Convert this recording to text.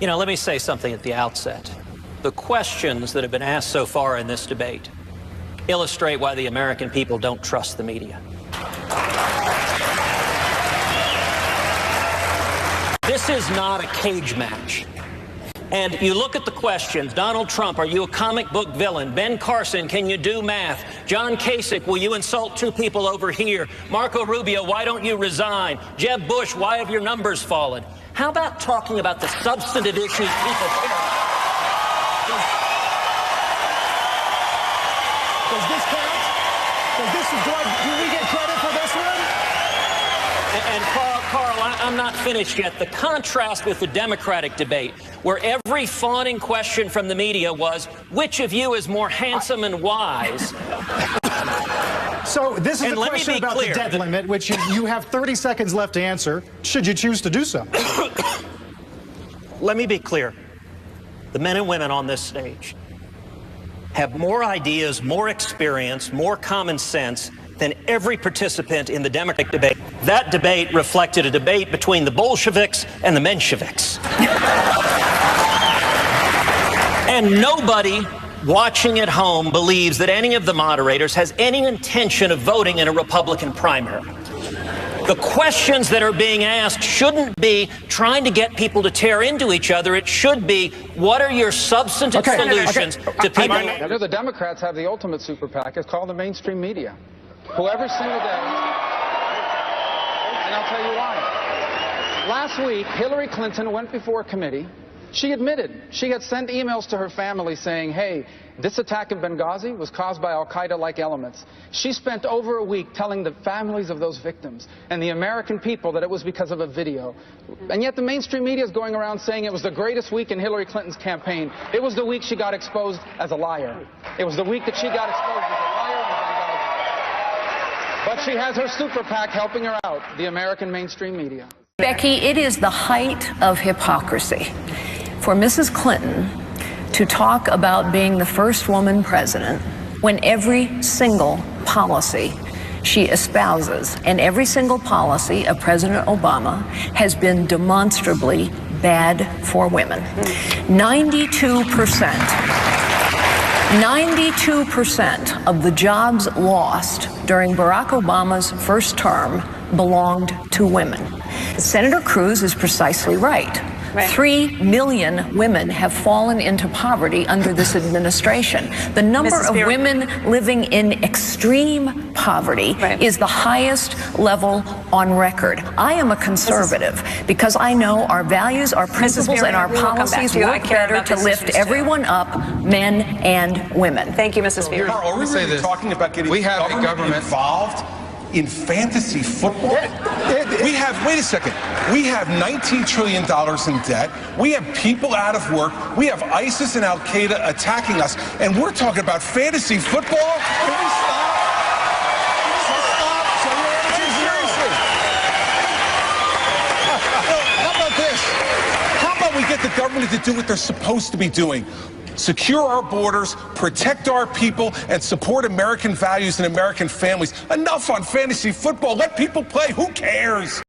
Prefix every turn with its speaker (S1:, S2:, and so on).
S1: You know, let me say something at the outset. The questions that have been asked so far in this debate illustrate why the American people don't trust the media. This is not a cage match. And you look at the questions. Donald Trump, are you a comic book villain? Ben Carson, can you do math? John Kasich, will you insult two people over here? Marco Rubio, why don't you resign? Jeb Bush, why have your numbers fallen? How about talking about the substantive issues people care about?
S2: Does this count? Do we get credit for this one?
S1: And Carl, I'm not finished yet. The contrast with the Democratic debate, where every fawning question from the media was, which of you is more handsome and wise?
S2: So this is a question about the debt limit, which you have 30 seconds left to answer, should you choose to do so.
S1: Let me be clear. The men and women on this stage have more ideas, more experience, more common sense than every participant in the Democratic debate. That debate reflected a debate between the Bolsheviks and the Mensheviks. And nobody watching at home believes that any of the moderators has any intention of voting in a Republican primary. The questions that are being asked shouldn't be trying to get people to tear into each other. It should be, what are your substantive solutions to people?
S3: I know the Democrats have the ultimate super PAC. It's called the mainstream media. Who every single day, and I'll tell you why. Last week, Hillary Clinton went before a committee. She admitted she had sent emails to her family saying, hey, this attack in Benghazi was caused by al-Qaeda-like elements. She spent over a week telling the families of those victims and the American people that it was because of a video. And yet the mainstream media is going around saying it was the greatest week in Hillary Clinton's campaign. It was the week she got exposed as a liar. It was the week that she got exposed as a liar in Benghazi. But she has her super PAC helping her out, the American mainstream media.
S4: Becky, it is the height of hypocrisy for Mrs. Clinton to talk about being the first woman president when every single policy she espouses and every single policy of President Obama has been demonstrably bad for women. 92% of the jobs lost during Barack Obama's first term belonged to women. Senator Cruz is precisely right. 3 million women have fallen into poverty under this administration. The number of women living in extreme poverty is the highest level on record. I am a conservative because I know our values, our principles, and our policies work better to lift everyone up, men and women.
S5: Thank you, Mrs. Spears.
S6: Are we really talking about getting government involved in fantasy football? Wait a second. We have $19 trillion in debt. We have people out of work. We have ISIS and Al-Qaeda attacking us. And we're talking about fantasy football? Can we stop? Seriously. How about this? How about we get the government to do what they're supposed to be doing? Secure our borders, protect our people, and support American values and American families. Enough on fantasy football. Let people play. Who cares?